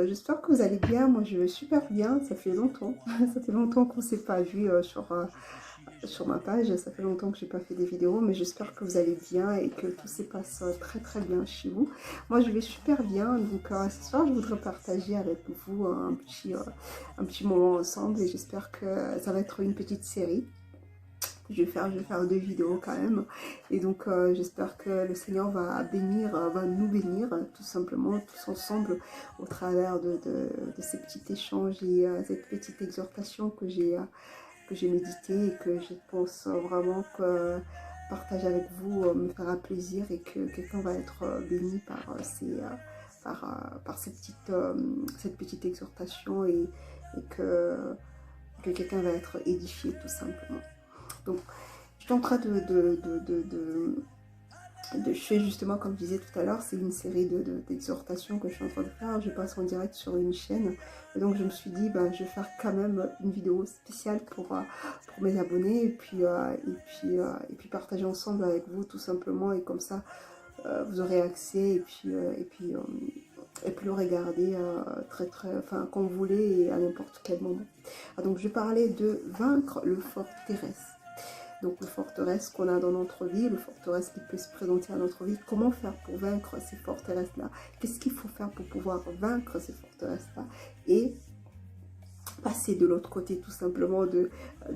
j'espère que vous allez bien. Moi, je vais super bien. Ça fait longtemps. Ça fait longtemps qu'on ne s'est pas vu sur ma page. Ça fait longtemps que j'ai pas fait des vidéos, mais j'espère que vous allez bien et que tout se passe très très bien chez vous. Moi, je vais super bien. Donc, ce soir, je voudrais partager avec vous un petit moment ensemble et j'espère que ça va être une petite série. Je vais faire deux vidéos quand même. Et donc, j'espère que le Seigneur va va nous bénir tout simplement, tous ensemble, au travers de ces petits échanges et cette petite exhortation que j'ai médité et que je pense vraiment que partager avec vous me fera plaisir et que quelqu'un va être béni par cette petite exhortation et que quelqu'un va être édifié tout simplement. Donc, je suis en train je fais justement, comme je disais tout à l'heure, c'est une série d'exhortations que je suis en train de faire. Je passe en direct sur une chaîne. Et donc, je me suis dit, ben, je vais faire quand même une vidéo spéciale pour mes abonnés. Et puis partager ensemble avec vous, tout simplement. Et comme ça, vous aurez accès. Et puis le regarder enfin, quand vous voulez et à n'importe quel moment. Donc, je parlais de vaincre le forteresse. Donc, le forteresse qu'on a dans notre vie, le forteresse qui peut se présenter à notre vie, comment faire pour vaincre ces forteresses-là? Qu'est-ce qu'il faut faire pour pouvoir vaincre ces forteresses-là? Et passer de l'autre côté tout simplement de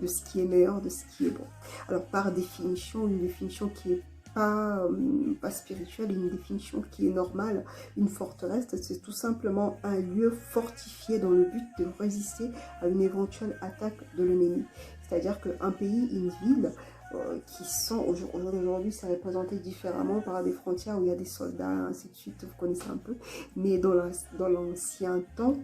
ce qui est meilleur, de ce qui est bon. Alors, par définition, une définition qui est pas spirituelle, une définition qui est normale, une forteresse, c'est tout simplement un lieu fortifié dans le but de résister à une éventuelle attaque de l'ennemi. C'est-à-dire qu'un pays, une ville, qui sont aujourd'hui, c'est représenté différemment par des frontières où il y a des soldats, ainsi de suite, vous connaissez un peu. Mais dans l'ancien temps,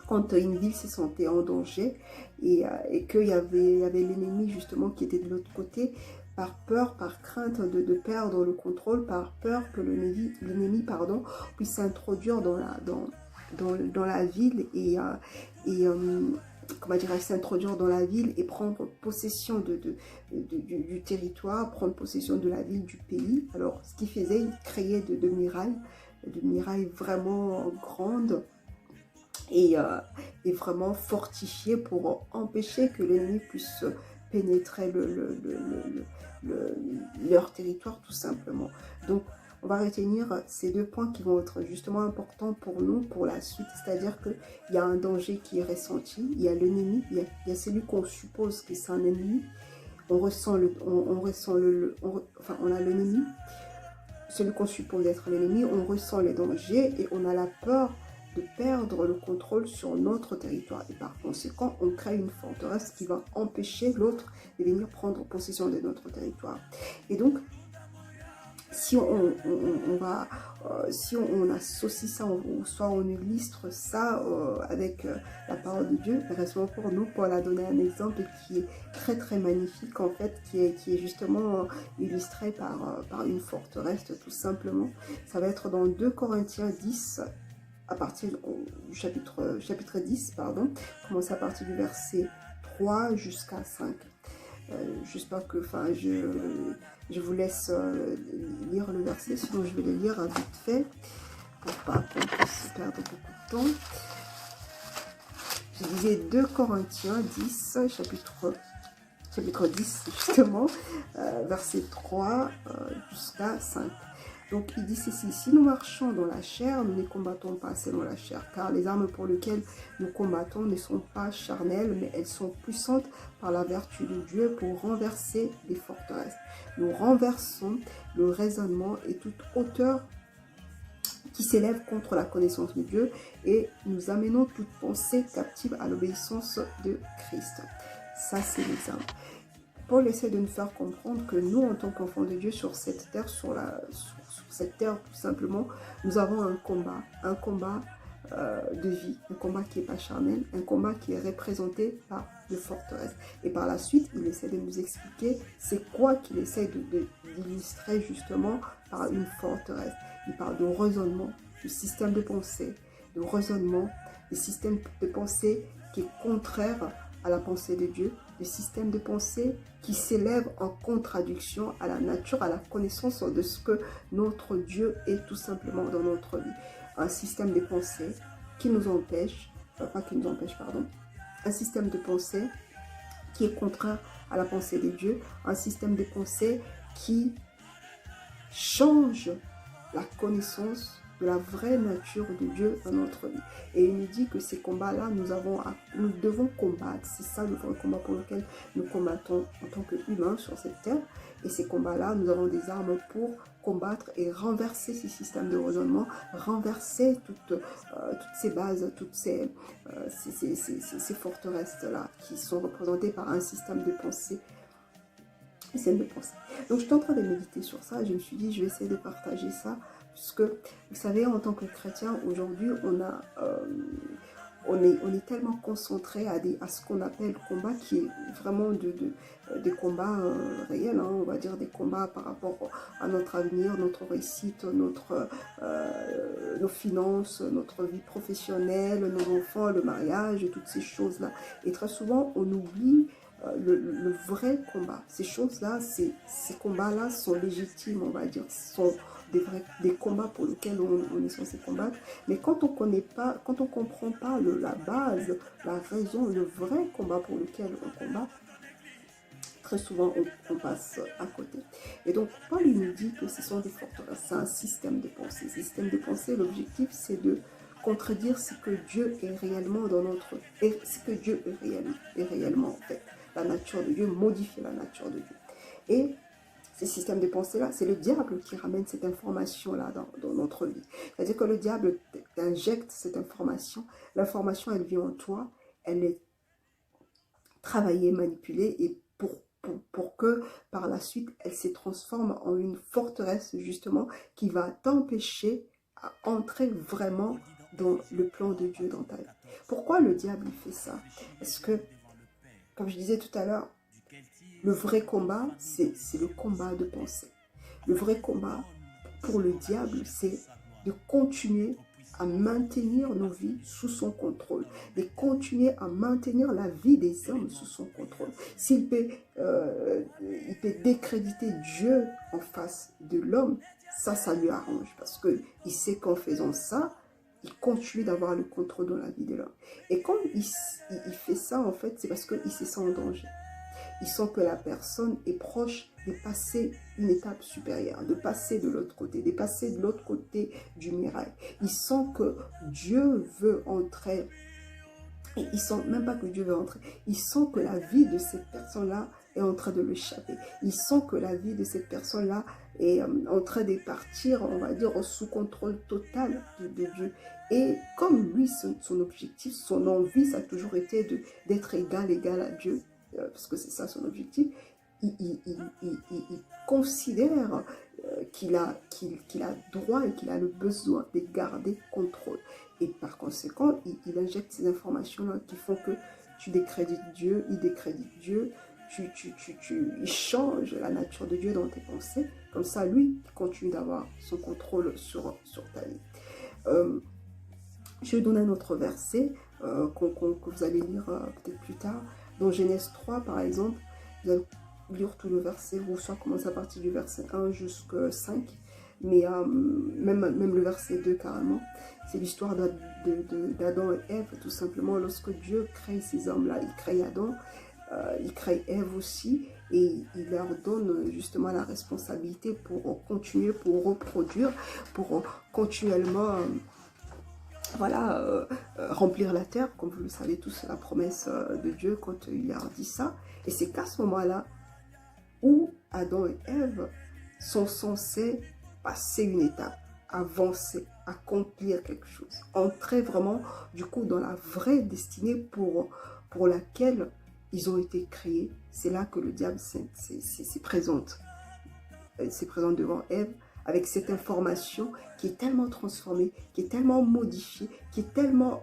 quand une ville se sentait en danger et qu'il y avait l'ennemi justement qui était de l'autre côté, par peur, par crainte de perdre le contrôle, par peur que l'ennemi puisse s'introduire dans la ville comment dirais-je, s'introduire dans la ville et prendre possession du territoire, prendre possession de la ville, du pays. Alors, ce qu'il faisait, il créait de murailles vraiment grandes et vraiment fortifiées pour empêcher que l'ennemi puisse pénétrer leur territoire tout simplement. Donc, on va retenir ces deux points qui vont être justement importants pour nous, pour la suite. C'est-à-dire qu'il y a un danger qui est ressenti, il y a l'ennemi, il y a celui qu'on suppose que c'est un ennemi. On a l'ennemi, celui qu'on suppose être l'ennemi, on ressent les dangers et on a la peur de perdre le contrôle sur notre territoire. Et par conséquent, on crée une forteresse qui va empêcher l'autre de venir prendre possession de notre territoire. Et donc, si on associe ça, ou soit on illustre ça avec la parole de Dieu, heureusement pour nous, Paul a donné un exemple qui est très très magnifique en fait, qui est justement illustré par une forteresse tout simplement. Ça va être dans 2 Corinthiens 10, à partir du chapitre 10, pardon, commencer à partir du verset 3 jusqu'à 5. J'espère que, je vous laisse lire le verset, sinon je vais le lire vite fait, pour pas qu'on puisse perdre beaucoup de temps. Je disais 2 Corinthiens 10, chapitre 10 justement, verset 3 jusqu'à 5. Donc il dit ceci: si nous marchons dans la chair, nous ne combattons pas selon la chair, car les armes pour lesquelles nous combattons ne sont pas charnelles, mais elles sont puissantes par la vertu de Dieu pour renverser les forteresses. Nous renversons le raisonnement et toute hauteur qui s'élève contre la connaissance de Dieu et nous amenons toute pensée captive à l'obéissance de Christ. Ça, c'est les armes. Paul essaie de nous faire comprendre que nous, en tant qu'enfants de Dieu, sur cette terre, sur cette terre tout simplement, nous avons un combat de vie, un combat qui n'est pas charnel, un combat qui est représenté par des forteresses. Et par la suite, il essaie de nous expliquer c'est quoi qu'il essaie d'illustrer justement par une forteresse. Il parle de raisonnement, du système de pensée, de raisonnement, du système de pensée qui est contraire à la pensée de Dieu, le système de pensée qui s'élève en contradiction à la nature, à la connaissance de ce que notre Dieu est tout simplement dans notre vie. Un système de pensée qui nous empêche, pas qui nous empêche, pardon, un système de pensée qui est contraire à la pensée de Dieu, un système de pensée qui change la connaissance de la vraie nature de Dieu dans notre vie. Et il nous dit que ces combats-là, nous devons combattre. C'est ça le vrai combat pour lequel nous combattons en tant qu'humains sur cette terre. Et ces combats-là, nous avons des armes pour combattre et renverser ces systèmes de raisonnement, renverser toutes ces bases, toutes ces forteresses-là qui sont représentées par un système de pensée. Donc, je suis en train de méditer sur ça et je me suis dit, je vais essayer de partager ça. Parce que, vous savez, en tant que chrétien, aujourd'hui, on est tellement concentré à ce qu'on appelle combat, qui est vraiment des combats réels, hein, on va dire des combats par rapport à notre avenir, notre réussite, nos finances, notre vie professionnelle, nos enfants, le mariage, toutes ces choses-là. Et très souvent, on oublie le vrai combat. Ces choses-là, ces combats-là sont légitimes, on va dire, sont des combats pour lesquels on est censé combattre. Mais quand on connaît pas, quand on comprend pas la base, la raison, le vrai combat pour lequel on combat, très souvent on passe à côté. Et donc Paul il nous dit que ce sont des forteresses, c'est un système de pensée. Ce système de pensée, l'objectif c'est de contredire ce que Dieu est réellement dans notre... Et ce que Dieu est réellement en fait. La nature de Dieu, modifier la nature de Dieu. Et ces systèmes de pensée-là, c'est le diable qui ramène cette information-là dans notre vie. C'est-à-dire que le diable injecte cette information. L'information, elle vient en toi, elle est travaillée, manipulée, et pour que par la suite, elle se transforme en une forteresse, justement, qui va t'empêcher à entrer vraiment dans le plan de Dieu dans ta vie. Pourquoi le diable fait ça? Parce que, comme je disais tout à l'heure, le vrai combat, c'est le combat de pensée. Le vrai combat pour le diable, c'est de continuer à maintenir nos vies sous son contrôle, de continuer à maintenir la vie des hommes sous son contrôle. S'il peut, il peut décréditer Dieu en face de l'homme, ça lui arrange, parce qu'il sait qu'en faisant ça, il continue d'avoir le contrôle dans la vie de l'homme. Et quand il fait ça, en fait, c'est parce qu'il se sent en danger. Il sent que la personne est proche de passer une étape supérieure, de passer de l'autre côté, de passer de l'autre côté du miracle. Il sent que Dieu veut entrer. Et il sent même pas que Dieu veut entrer. Il sent que la vie de cette personne-là est en train de l'échapper. Il sent que la vie de cette personne-là est en train de partir, on va dire, sous contrôle total de Dieu. Et comme lui, son objectif, son envie, ça a toujours été d'être égal à Dieu, parce que c'est ça son objectif, il considère qu'il a droit et qu'il a le besoin de garder contrôle. Et par conséquent, il injecte ces informations-là qui font que tu décrédites Dieu, il décrédite Dieu, il change la nature de Dieu dans tes pensées. Comme ça, lui, il continue d'avoir son contrôle sur ta vie. Je vais donner un autre verset que vous allez lire peut-être plus tard. Dans Genèse 3, par exemple, vous allez lire tout le verset, ou soit commencer à partir du verset 1 jusqu'au 5, mais même le verset 2 carrément. C'est l'histoire d'Adam et Ève, tout simplement. Lorsque Dieu crée ces hommes-là, il crée Adam, il crée Ève aussi, et il leur donne justement la responsabilité pour continuer, pour reproduire, pour continuellement... remplir la terre, comme vous le savez tous, c'est la promesse de Dieu quand il leur dit ça. Et c'est qu'à ce moment-là où Adam et Ève sont censés passer une étape, avancer, accomplir quelque chose, entrer vraiment du coup dans la vraie destinée pour laquelle ils ont été créés. C'est là que le diable s'est présente. Il s'est présente devant Ève, avec cette information qui est tellement transformée, qui est tellement modifiée, qui est tellement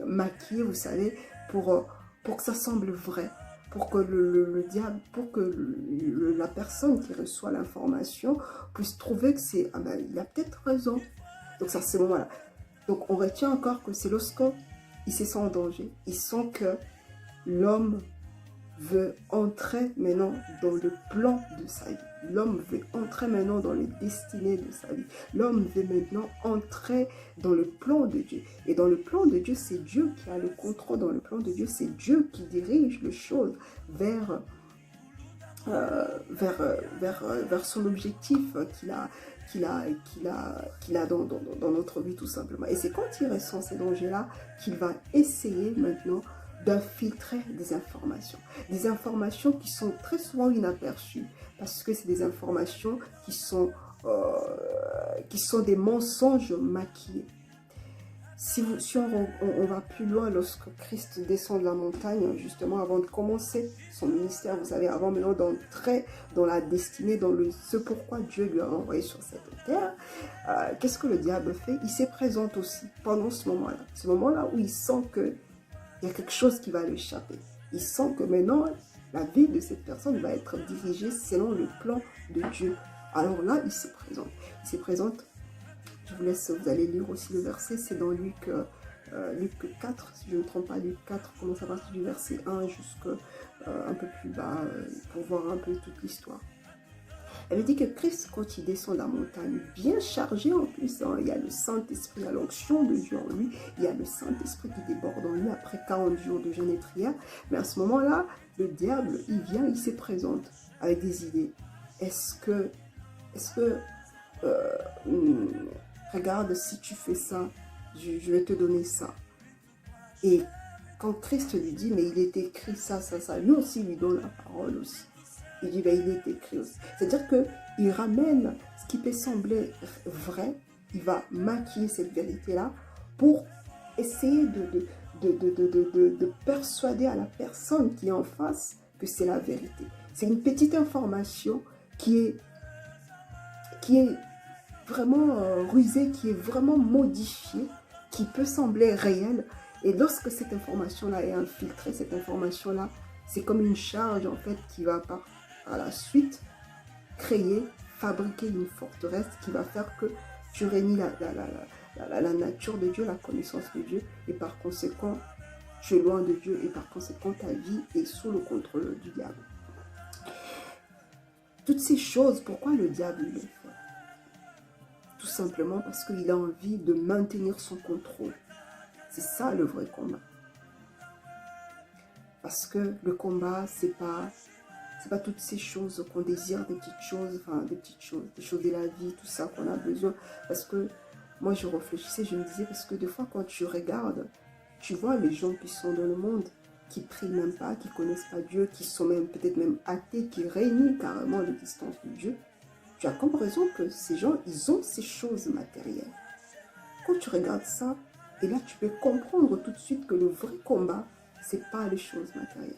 maquillée, vous savez, pour que ça semble vrai, pour que le diable, pour que la personne qui reçoit l'information puisse trouver que c'est, ah ben, il a peut-être raison. Donc ça, c'est bon, voilà. Donc on retient encore que c'est lorsqu'il se sent en danger, il sent que l'homme veut entrer maintenant dans le plan de sa vie. L'homme veut entrer maintenant dans les destinées de sa vie. L'homme veut maintenant entrer dans le plan de Dieu. Et dans le plan de Dieu, c'est Dieu qui a le contrôle. Dans le plan de Dieu, c'est Dieu qui dirige les choses vers son objectif qu'il a dans notre vie tout simplement. Et c'est quand il ressent ces dangers-là qu'il va essayer maintenant d'infiltrer des informations. Des informations qui sont très souvent inaperçues parce que c'est des informations qui sont des mensonges maquillés. Si on va plus loin, lorsque Christ descend de la montagne, justement avant de commencer son ministère, vous savez, avant maintenant d'entrer dans la destinée, dans ce pourquoi Dieu lui a envoyé sur cette terre, qu'est-ce que le diable fait? Il se présente aussi pendant ce moment-là où il sent qu'il y a quelque chose qui va l'échapper. Il sent que maintenant, la vie de cette personne va être dirigée selon le plan de Dieu. Alors là, il se présente. Je vous laisse, vous allez lire aussi le verset, c'est dans Luc 4, si je ne me trompe pas, Luc 4, commence à partir du verset 1 jusqu'à un peu plus bas, pour voir un peu toute l'histoire. Elle dit que Christ, quand il descend la montagne, bien chargé en plus, il y a le Saint-Esprit, à l'onction de Dieu en lui, il y a le Saint-Esprit qui déborde en lui après 40 jours de jeûne et prière. Mais à ce moment-là, le diable, il vient, il se présente avec des idées. Regarde, si tu fais ça, je vais te donner ça. Et quand Christ lui dit, mais il est écrit ça, lui aussi il lui donne la parole aussi. Il dit, ben, il est écrit aussi. C'est-à-dire qu'il ramène ce qui peut sembler vrai, il va maquiller cette vérité-là pour essayer de persuader à la personne qui est en face que c'est la vérité. C'est une petite information qui est vraiment rusée, qui est vraiment modifiée, qui peut sembler réelle. Et lorsque cette information-là est infiltrée, cette information-là, c'est comme une charge en fait qui va par la suite fabriquer une forteresse qui va faire que tu réunis la nature de Dieu, la connaissance de Dieu, et par conséquent, tu es loin de Dieu, et par conséquent, ta vie est sous le contrôle du diable. Toutes ces choses, pourquoi le diable le fait? Tout simplement parce qu'il a envie de maintenir son contrôle. C'est ça le vrai combat. Parce que le combat, c'est pas toutes ces choses qu'on désire, des choses de la vie, tout ça qu'on a besoin. Parce que moi, je réfléchissais, je me disais, parce que des fois, quand tu regardes, tu vois les gens qui sont dans le monde, qui prient même pas, qui connaissent pas Dieu, qui sont même peut-être même athées, qui réunissent carrément l'existence de Dieu. Tu as comme raison que ces gens, ils ont ces choses matérielles. Quand tu regardes ça, et là, tu peux comprendre tout de suite que le vrai combat, c'est pas les choses matérielles.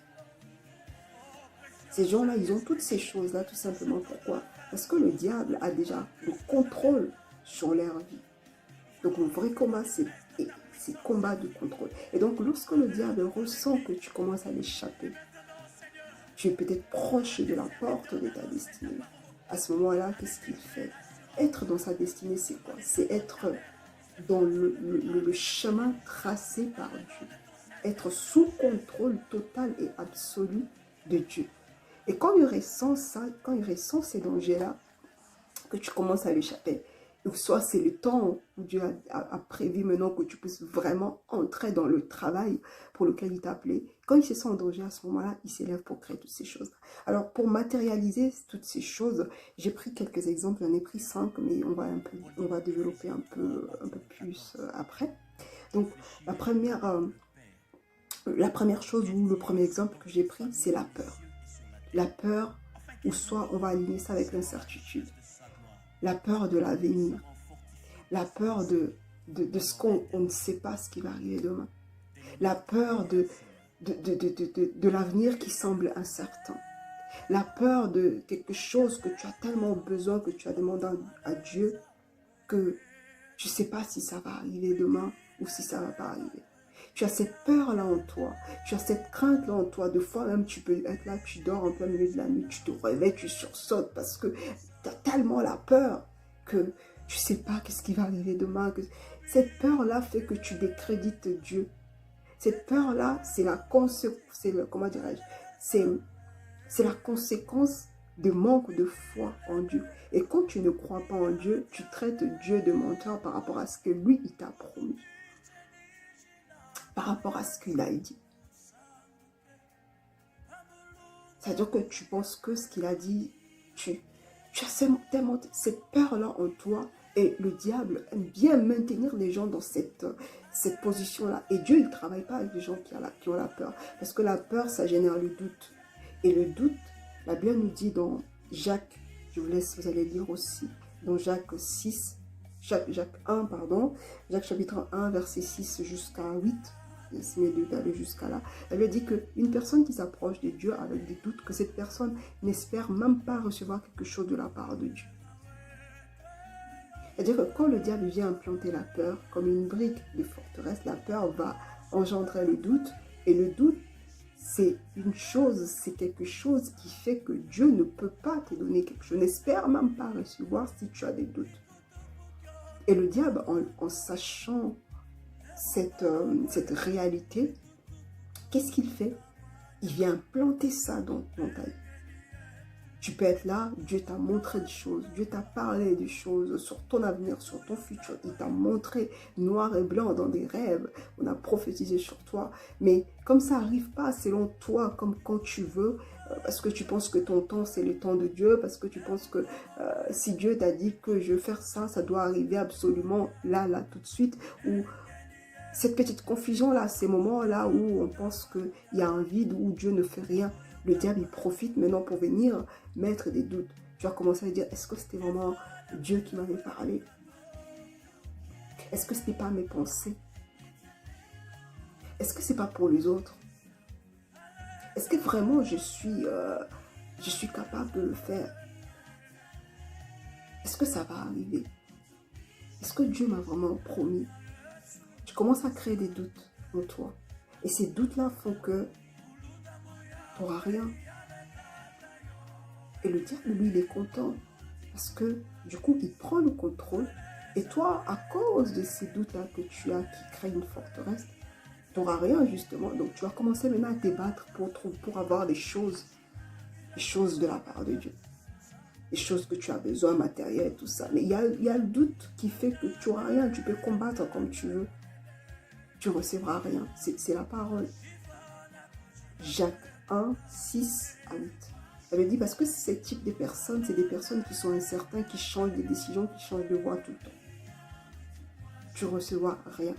Ces gens-là, ils ont toutes ces choses-là, tout simplement. Pourquoi? Parce que le diable a déjà le contrôle sur leur vie. Donc, le vrai combat, c'est combat de contrôle. Et donc, lorsque le diable ressent que tu commences à l'échapper, tu es peut-être proche de la porte de ta destinée. À ce moment-là, qu'est-ce qu'il fait? Être dans sa destinée, c'est quoi? C'est être dans le chemin tracé par Dieu. Être sous contrôle total et absolu de Dieu. Et quand il ressent ça, quand il ressent ces dangers-là, que tu commences à l'échapper, soit c'est le temps où Dieu a prévu maintenant que tu puisses vraiment entrer dans le travail pour lequel il t'a appelé. Quand il se sent en danger à ce moment-là, il s'élève pour créer toutes ces choses. Alors pour matérialiser toutes ces choses, j'ai pris quelques exemples, j'en ai pris 5, mais on va développer un peu plus après. Donc la première chose ou le premier exemple que j'ai pris, c'est la peur. La peur, ou soit on va aligner ça avec l'incertitude. La peur de l'avenir, la peur de ce qu'on ne sait pas ce qui va arriver demain, la peur de l'avenir qui semble incertain, la peur de quelque chose que tu as tellement besoin, que tu as demandé à Dieu, que tu ne sais pas si ça va arriver demain ou si ça ne va pas arriver. Tu as cette peur-là en toi, tu as cette crainte-là en toi. De fois même, tu peux être là, tu dors en plein milieu de la nuit, tu te réveilles, tu sursautes parce que tu as tellement la peur que tu ne sais pas qu'est-ce qui va arriver demain. Cette peur-là fait que tu décrédites Dieu. Cette peur-là, c'est comment dirais-je, c'est la conséquence de manque de foi en Dieu. Et quand tu ne crois pas en Dieu, tu traites Dieu de menteur par rapport à ce que lui, il t'a promis. Par rapport à ce qu'il a dit. C'est-à-dire que tu penses que ce qu'il a dit, tu as tellement cette peur-là en toi. Et le diable aime bien maintenir les gens dans cette position-là. Et Dieu, il ne travaille pas avec les gens qui ont la peur. Parce que la peur, ça génère le doute. Et le doute, la Bible nous dit dans Jacques, je vous laisse, vous allez lire aussi, dans Jacques 6, Jacques 1, pardon, Jacques chapitre 1, verset 6 jusqu'à 8, essayer d'aller jusqu'à là. Elle lui dit qu'une personne qui s'approche de Dieu avec des doutes, que cette personne n'espère même pas recevoir quelque chose de la part de Dieu. C'est-à-dire que quand le diable vient implanter la peur, comme une brique de forteresse, la peur va engendrer le doute. Et le doute, c'est une chose, c'est quelque chose qui fait que Dieu ne peut pas te donner quelque chose. N'espère même pas recevoir si tu as des doutes. Et le diable, en sachant cette réalité, qu'est-ce qu'il fait? Il vient planter ça dans ta vie. Tu peux être là, Dieu t'a montré des choses, Dieu t'a parlé des choses sur ton avenir, sur ton futur. Il t'a montré noir et blanc dans des rêves. On a prophétisé sur toi. Mais comme ça n'arrive pas selon toi, comme quand tu veux, parce que tu penses que ton temps, c'est le temps de Dieu, parce que tu penses que si Dieu t'a dit que je vais faire ça, ça doit arriver absolument là, tout de suite, ou cette petite confusion-là, ces moments-là où on pense qu'il y a un vide, où Dieu ne fait rien. Le diable, il profite maintenant pour venir mettre des doutes. Tu vas commencer à dire, est-ce que c'était vraiment Dieu qui m'avait parlé? Est-ce que ce n'était pas mes pensées? Est-ce que ce n'est pas pour les autres? Est-ce que vraiment je suis capable de le faire? Est-ce que ça va arriver? Est-ce que Dieu m'a vraiment promis? Tu commences à créer des doutes en toi. Et ces doutes-là font que tu n'auras rien. Et le diable, lui, il est content. Parce que, du coup, il prend le contrôle. Et toi, à cause de ces doutes-là que tu as qui créent une forteresse, tu n'auras rien, justement. Donc, tu vas commencer maintenant à te battre pour avoir des choses de la part de Dieu. Des choses que tu as besoin, matérielles, tout ça. Mais il y a le doute qui fait que tu n'auras rien. Tu peux combattre comme tu veux. Tu ne recevras rien. C'est la parole. Jacques 1, 6 à 8. Elle dit parce que ce type de personnes, c'est des personnes qui sont incertaines, qui changent de décision, qui changent de voie tout le temps. Tu ne recevras rien.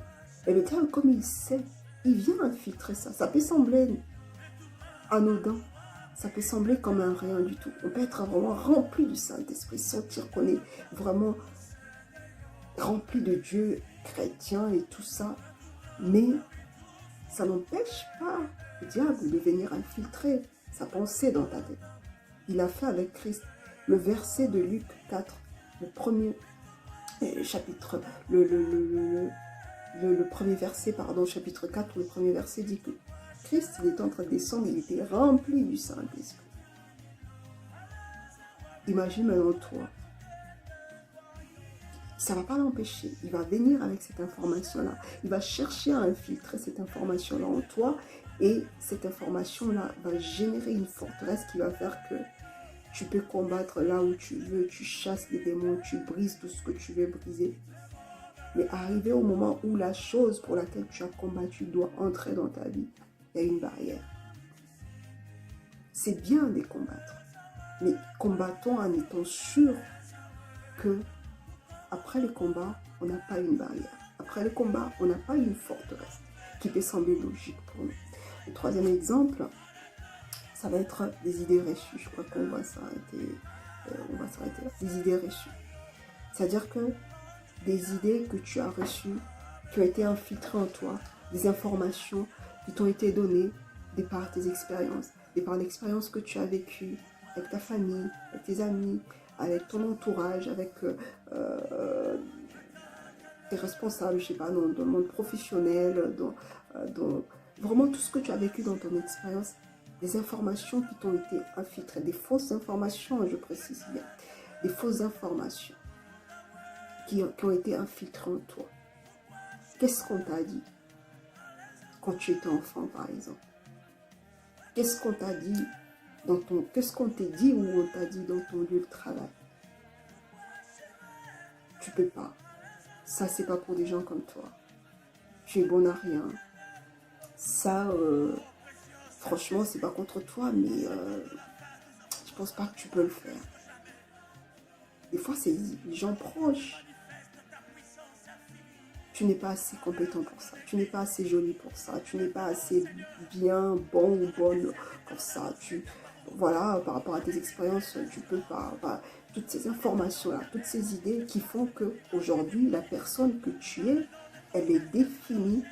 Et le diable, comme il sait, il vient infiltrer ça. Ça peut sembler anodin. Ça peut sembler comme un rien du tout. On peut être vraiment rempli du Saint-Esprit, sentir qu'on est vraiment rempli de Dieu, chrétien et tout ça. Mais ça n'empêche pas le diable de venir infiltrer sa pensée dans ta tête. Il a fait avec Christ. Le verset de Luc 4, le premier chapitre, le premier verset, pardon, chapitre 4, le premier verset dit que Christ, il est en train de descendre, il était rempli du Saint-Esprit. Imagine maintenant toi. Ça ne va pas l'empêcher. Il va venir avec cette information-là. Il va chercher à infiltrer cette information-là en toi. Et cette information-là va générer une forteresse qui va faire que tu peux combattre là où tu veux. Tu chasses les démons, tu brises tout ce que tu veux briser. Mais arrivé au moment où la chose pour laquelle tu as combattu doit entrer dans ta vie, il y a une barrière. C'est bien de combattre. Mais combattons en étant sûr que après le combat, on n'a pas une barrière. Après le combat, on n'a pas une forteresse qui peut sembler logique pour nous. Le troisième exemple, ça va être des idées reçues. Je crois qu'on va s'arrêter là. Des idées reçues. C'est-à-dire que des idées que tu as reçues, qui ont été infiltrées en toi, des informations qui t'ont été données de par tes expériences, de par l'expérience que tu as vécue avec ta famille, avec tes amis, avec ton entourage, avec tes responsables, je sais pas, dans le monde professionnel, dans vraiment tout ce que tu as vécu dans ton expérience, des informations qui t'ont été infiltrées, des fausses informations, je précise bien, des fausses informations qui ont été infiltrées en toi. Qu'est-ce qu'on t'a dit quand tu étais enfant, par exemple? Qu'est-ce qu'on t'a dit qu'est-ce qu'on t'a dit ou on t'a dit dans ton lieu de travail? Tu peux pas. Ça, c'est pas pour des gens comme toi. Tu es bon à rien. Ça, franchement, c'est pas contre toi, mais je pense pas que tu peux le faire. Des fois, c'est les gens proches. Tu n'es pas assez compétent pour ça. Tu n'es pas assez joli pour ça. Tu n'es pas assez bien, bon ou bonne pour ça. Voilà, par rapport à tes expériences, tu peux pas. Enfin, toutes ces informations-là, toutes ces idées qui font qu'aujourd'hui, la personne que tu es, elle est définie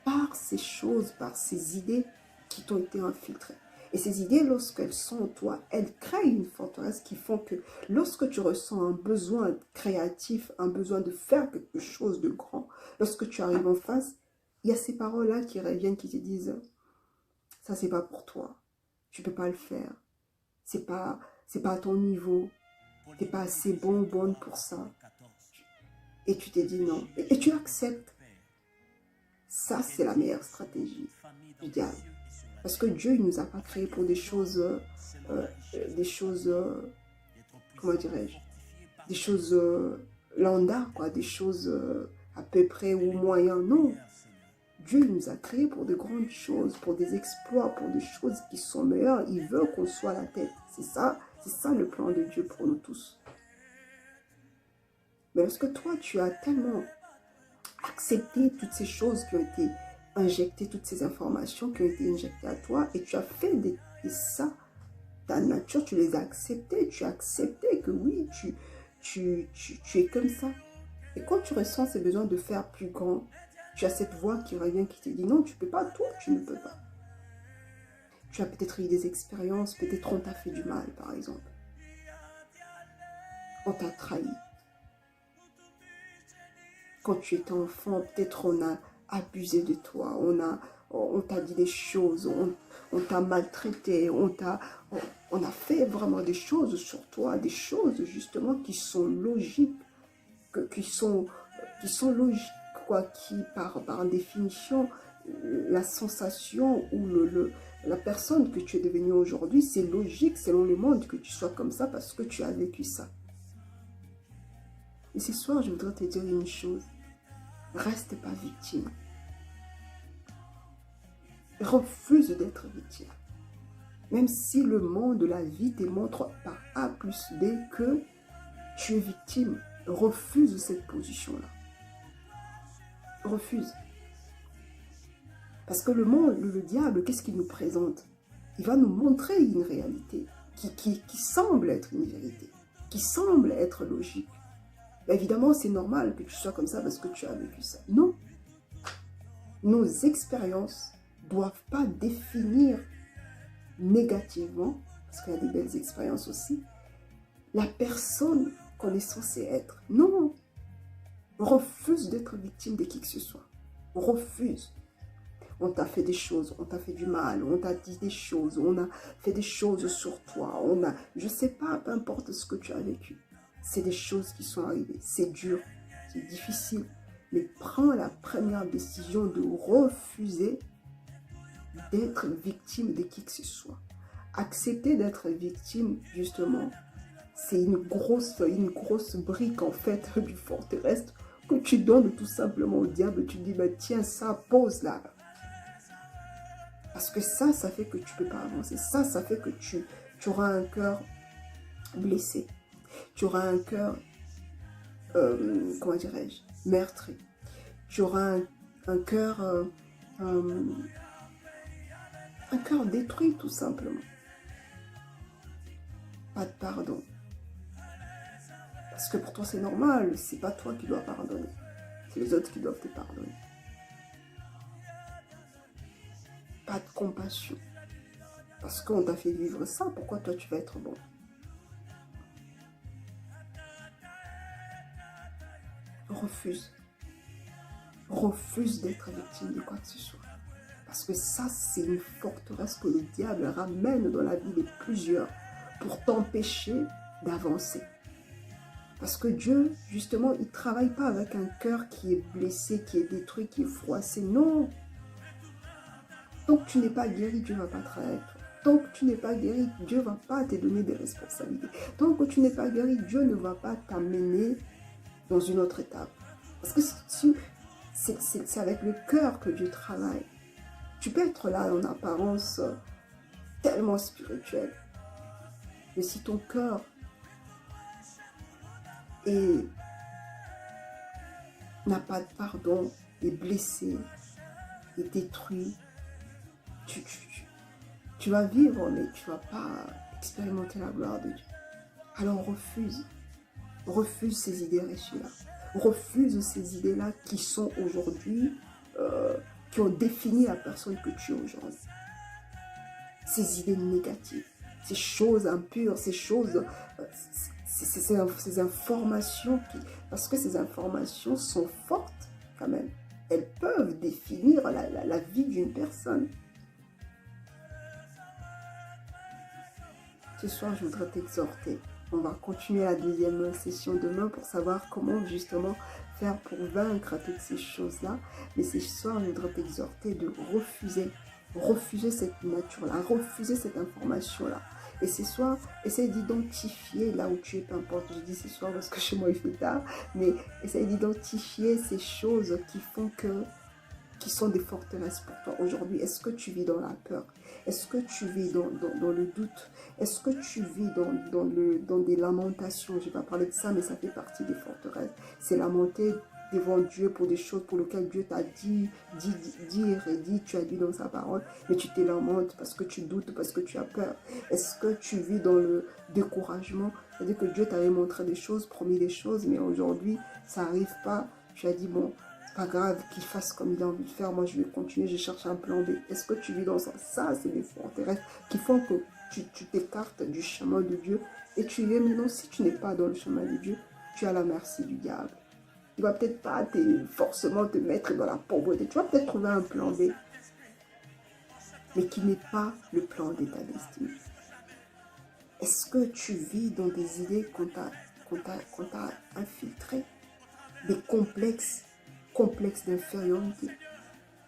par ces choses, par ces idées qui t'ont été infiltrées. Et ces idées, lorsqu'elles sont en toi, elles créent une forteresse qui font que lorsque tu ressens un besoin créatif, un besoin de faire quelque chose de grand, lorsque tu arrives en face, il y a ces paroles-là qui reviennent, qui te disent « ça, c'est pas pour toi, tu peux pas le faire, c'est pas à ton niveau, t'es pas assez bon ou bonne pour ça. » Et tu t'es dit non, et tu acceptes. Ça, c'est la meilleure stratégie du diable. Parce que Dieu, il ne nous a pas créés pour des choses, comment dirais-je, des choses lambda, quoi, des choses à peu près ou moyen. Non, Dieu il nous a créés pour de grandes choses, pour des exploits, pour des choses qui sont meilleures. Il veut qu'on soit à la tête. C'est ça le plan de Dieu pour nous tous. Mais lorsque toi, tu as tellement accepté toutes ces choses qui ont été injectées, toutes ces informations qui ont été injectées à toi, et tu as fait de ça, ta nature, tu les as acceptées, tu as accepté que oui, tu es comme ça. Et quand tu ressens ces besoins de faire plus grand, tu as cette voix qui revient, qui te dit non, tu ne peux pas, toi, tu ne peux pas. Tu as peut-être eu des expériences, peut-être on t'a fait du mal, par exemple. On t'a trahi. Quand tu étais enfant, peut-être on a abusé de toi, on t'a dit des choses, on t'a maltraité, on a fait vraiment des choses sur toi, des choses justement qui sont logiques, qui sont logiques, quoi, qui par définition, la sensation ou la personne que tu es devenue aujourd'hui, c'est logique selon le monde que tu sois comme ça parce que tu as vécu ça. Et ce soir, je voudrais te dire une chose. Reste pas victime. Refuse d'être victime. Même si le monde de la vie te montre par A plus B que tu es victime, refuse cette position-là. Refuse. Parce que le monde, le diable, qu'est-ce qu'il nous présente? Il va nous montrer une réalité qui semble être une vérité, qui semble être logique. Mais évidemment, c'est normal que tu sois comme ça parce que tu as vécu ça. Non. Nos expériences ne doivent pas définir négativement, parce qu'il y a des belles expériences aussi, la personne qu'on est censé être. Non. Refuse d'être victime de qui que ce soit. Refuse. On t'a fait des choses, on t'a fait du mal, on t'a dit des choses, on a fait des choses sur toi, je sais pas, peu importe ce que tu as vécu. C'est des choses qui sont arrivées. C'est dur, c'est difficile. Mais prends la première décision de refuser d'être victime de qui que ce soit. Accepter d'être victime, justement, c'est une grosse brique, en fait, du forteresse que tu donnes tout simplement au diable. Tu dis, bah, tiens, ça, pose là. Parce que ça fait que tu ne peux pas avancer. Ça fait que tu auras un cœur blessé. Tu auras un cœur, comment dirais-je, meurtri. Tu auras un cœur détruit tout simplement. Pas de pardon. Parce que pour toi c'est normal, c'est pas toi qui dois pardonner. C'est les autres qui doivent te pardonner. Pas de compassion. Parce qu'on t'a fait vivre ça, pourquoi toi tu vas être bon? Refuse. Refuse d'être victime de quoi que ce soit. Parce que ça, c'est une forteresse que le diable ramène dans la vie de plusieurs pour t'empêcher d'avancer. Parce que Dieu, justement, il ne travaille pas avec un cœur qui est blessé, qui est détruit, qui est froissé. Non. Donc tu n'es pas guéri, Dieu ne va pas travailler avec toi. Tant que tu n'es pas guéri, Dieu ne va pas te donner des responsabilités. Tant que tu n'es pas guéri, Dieu ne va pas t'amener dans une autre étape. Parce que c'est avec le cœur que Dieu travaille. Tu peux être là en apparence tellement spirituel. Mais si ton cœur n'a pas de pardon, est blessé, est détruit, tu vas vivre, mais tu ne vas pas expérimenter la gloire de Dieu. Alors refuse ces idées reçues-là. Refuse ces idées-là qui sont aujourd'hui, qui ont défini la personne que tu es aujourd'hui. Ces idées négatives, ces choses impures, ces choses, ces informations, parce que ces informations sont fortes quand même. Elles peuvent définir la vie d'une personne. Ce soir, je voudrais t'exhorter. On va continuer la deuxième session demain pour savoir comment justement faire pour vaincre toutes ces choses-là. Mais ce soir, je voudrais t'exhorter de refuser cette nature-là, refuser cette information-là. Et ce soir, essaye d'identifier là où tu es, peu importe. Je dis ce soir parce que chez moi il fait tard, mais essaye d'identifier ces choses qui sont des forteresses pour toi aujourd'hui. Est-ce que tu vis dans la peur? Est-ce que tu vis dans le doute? Est-ce que tu vis dans des lamentations? Je ne vais pas parler de ça, mais ça fait partie des forteresses. C'est lamenter devant Dieu pour des choses pour lesquelles Dieu t'a dit, tu as dit dans sa parole, mais tu te lamentes parce que tu doutes, parce que tu as peur. Est-ce que tu vis dans le découragement? C'est-à-dire que Dieu t'avait montré des choses, promis des choses, mais aujourd'hui, ça n'arrive pas. Tu as dit, bon, pas grave, qu'il fasse comme il a envie de faire, moi je vais continuer, je cherche un plan B. Est-ce que tu vis dans ça? Ça, c'est des forteresses qui font que tu t'écartes du chemin de Dieu et tu es maintenant, si tu n'es pas dans le chemin de Dieu, tu es à la merci du diable. Il ne va peut-être pas forcément te mettre dans la pauvreté. Tu vas peut-être trouver un plan B, mais qui n'est pas le plan de ta destinée. Est-ce que tu vis dans des idées qu'on t'a infiltrées, des complexes d'infériorité,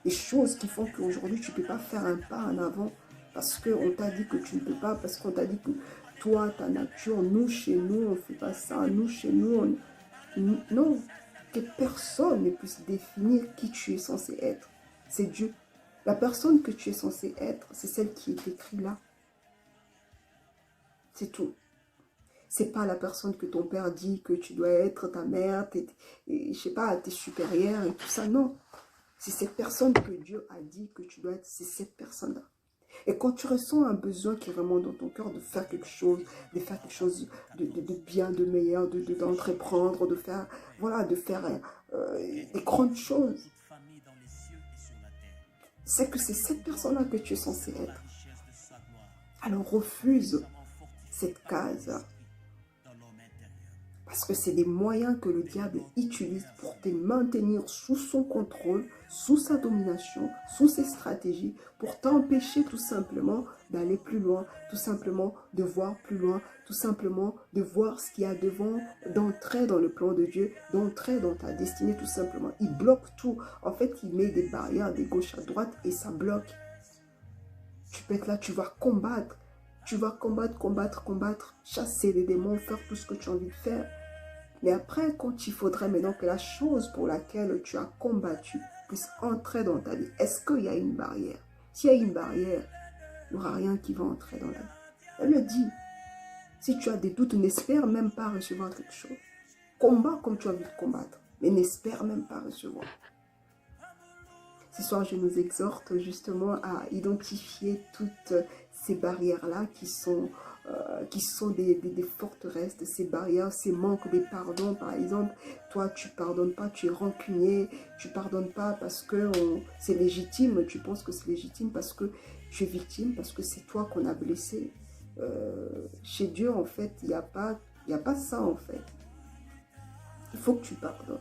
des choses qui font qu'aujourd'hui tu ne peux pas faire un pas en avant parce qu'on t'a dit que tu ne peux pas, parce qu'on t'a dit que toi, ta nature, nous, chez nous, on ne fait pas ça, nous, chez nous, non, que personne ne puisse définir qui tu es censé être. C'est Dieu. La personne que tu es censé être, c'est celle qui est écrite là. C'est tout. C'est pas la personne que ton père dit que tu dois être, ta mère, je sais pas, tes supérieurs et tout ça. Non. C'est cette personne que Dieu a dit que tu dois être, c'est cette personne-là. Et quand tu ressens un besoin qui remonte dans ton cœur de faire quelque chose, de bien, de meilleur, d'entreprendre, de faire, voilà, de faire des grandes choses, c'est que c'est cette personne-là que tu es censé être. Alors refuse cette case. Parce que c'est des moyens que le diable utilise pour te maintenir sous son contrôle, sous sa domination, sous ses stratégies, pour t'empêcher tout simplement d'aller plus loin, tout simplement de voir plus loin, tout simplement de voir ce qu'il y a devant, d'entrer dans le plan de Dieu, d'entrer dans ta destinée tout simplement. Il bloque tout. En fait, il met des barrières de gauche à droite et ça bloque. Tu peux être là, tu vas combattre. Tu vas combattre, chasser les démons, faire tout ce que tu as envie de faire. Mais après, quand il faudrait maintenant que la chose pour laquelle tu as combattu puisse entrer dans ta vie, est-ce qu'il y a une barrière? S'il y a une barrière, il n'y aura rien qui va entrer dans la vie. Elle le dit. Si tu as des doutes, n'espère même pas recevoir quelque chose. Combat comme tu as envie de combattre, mais n'espère même pas recevoir. Ce soir, je nous exhorte justement à identifier toutes ces barrières-là qui sont des forteresses, de ces barrières, ces manques de pardon. Par exemple, toi, tu ne pardonnes pas, tu es rancunier, tu ne pardonnes pas parce que c'est légitime, tu penses que c'est légitime parce que tu es victime, parce que c'est toi qu'on a blessé. Chez Dieu, en fait, il n'y a pas ça, en fait. Il faut que tu pardonnes.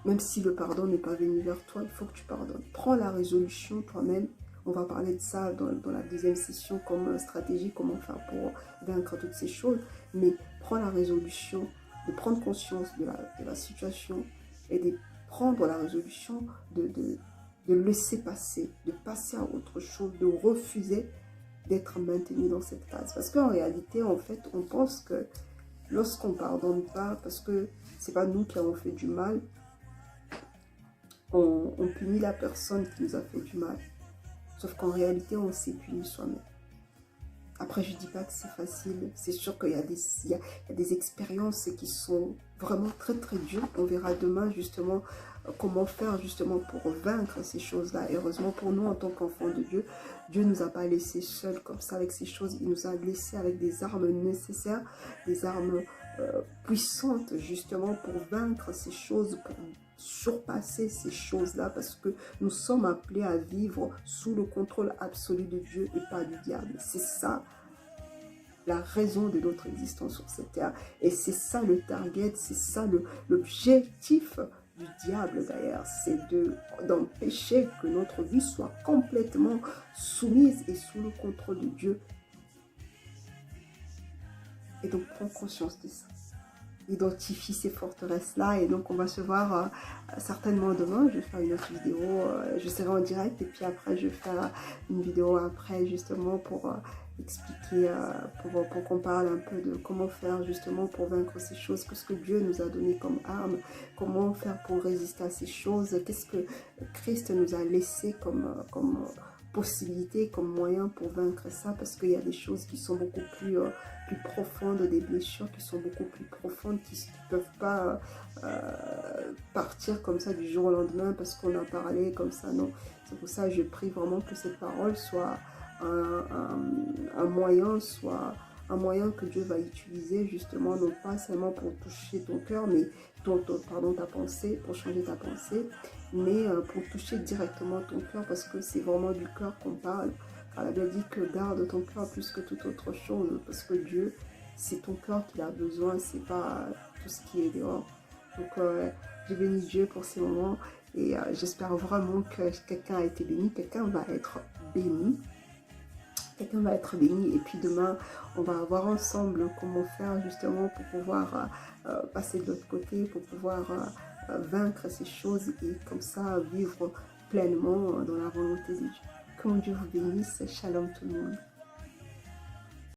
Même si le pardon n'est pas venu vers toi, il faut que tu pardonnes. Prends la résolution toi-même. On va parler de ça dans la deuxième session comme stratégie, comment faire pour vaincre toutes ces choses. Mais prends la résolution de prendre conscience de la situation et de prendre la résolution de laisser passer, de passer à autre chose, de refuser d'être maintenu dans cette case. Parce qu'en réalité, en fait, on pense que lorsqu'on pardonne pas, parce que c'est pas nous qui avons fait du mal, on punit la personne qui nous a fait du mal. Sauf qu'en réalité, on s'est puni soi-même. Après, je ne dis pas que c'est facile. C'est sûr qu'il y a des expériences qui sont vraiment très très dures. On verra demain justement comment faire justement pour vaincre ces choses-là. Et heureusement pour nous en tant qu'enfants de Dieu, Dieu ne nous a pas laissés seuls comme ça avec ces choses. Il nous a laissés avec des armes nécessaires, des armes puissantes justement pour vaincre ces choses, pour surpasser ces choses-là, parce que nous sommes appelés à vivre sous le contrôle absolu de Dieu et pas du diable. C'est ça la raison de notre existence sur cette terre. Et c'est ça le target, c'est ça l'objectif du diable d'ailleurs. C'est d'empêcher que notre vie soit complètement soumise et sous le contrôle de Dieu. Et donc prends conscience de ça. Identifie ces forteresses-là. Et donc, on va se voir certainement demain. Je vais faire une autre vidéo. Je serai en direct. Et puis après, je vais faire une vidéo après, justement, pour expliquer, pour qu'on parle un peu de comment faire, justement, pour vaincre ces choses. Qu'est-ce que Dieu nous a donné comme arme? Comment faire pour résister à ces choses? Qu'est-ce que Christ nous a laissé comme possibilité, comme moyen pour vaincre ça, parce qu'il y a des choses qui sont beaucoup plus profondes, des blessures qui sont beaucoup plus profondes, qui ne peuvent pas partir comme ça du jour au lendemain parce qu'on a parlé comme ça, non. C'est pour ça que je prie vraiment que cette parole soit un moyen que Dieu va utiliser justement, non pas seulement pour toucher ton cœur, mais ta pensée, pour changer ta pensée, mais pour toucher directement ton cœur, parce que c'est vraiment du cœur qu'on parle. Car la Bible dit que garde ton cœur plus que toute autre chose, parce que Dieu, c'est ton cœur qu'il a besoin, c'est pas tout ce qui est dehors. Donc, je bénis Dieu pour ces moments, et j'espère vraiment que quelqu'un a été béni, quelqu'un va être béni. Quelqu'un va être béni, et puis demain, on va voir ensemble comment faire justement pour pouvoir passer de l'autre côté, pour pouvoir vaincre ces choses et comme ça vivre pleinement dans la volonté de Dieu. Que mon Dieu vous bénisse. Shalom tout le monde.